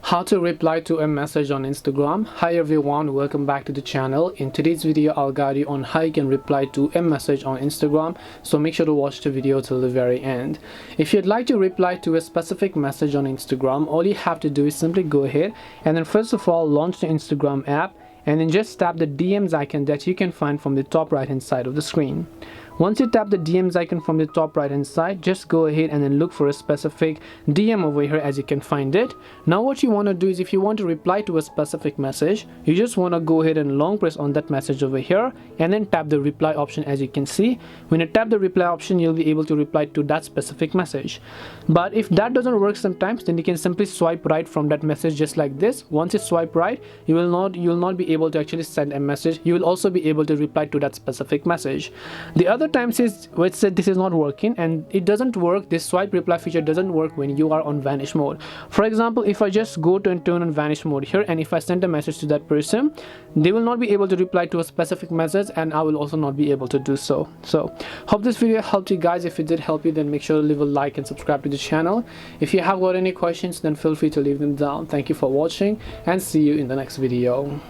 How to reply to a message on Instagram. Hi everyone, welcome back to the channel. In today's video I'll guide you on how you can reply to a message on Instagram, so make sure to watch the video till the very end. If you'd like to reply to a specific message on Instagram, all you have to do is simply go ahead and then first of all launch the Instagram app and then just tap the DMs icon that you can find from the top right hand side of the screen. Once you tap the DMs icon from the top right hand side, just go ahead and then look for a specific DM over here as you can find it. Now what you want to do is, if you want to reply to a specific message, you just want to go ahead and long press on that message over here and then tap the reply option. As you can see, when you tap the reply option, you'll be able to reply to that specific message. But if that doesn't work sometimes, then you can simply swipe right from that message just like this. Once you swipe right, you will not be able to actually send a message. You will also be able to reply to that specific message. The other times is let's say this is not working and it doesn't work, this swipe reply feature doesn't work when you are on vanish mode. For example, if I just go to and turn on vanish mode here, and if I send a message to that person, they will not be able to reply to a specific message and I will also not be able to do so. So hope this video helped you guys. If it did help you, then make sure to leave a like and subscribe to the channel. If you have got any questions, then feel free to leave them down. Thank you for watching and see you in the next video.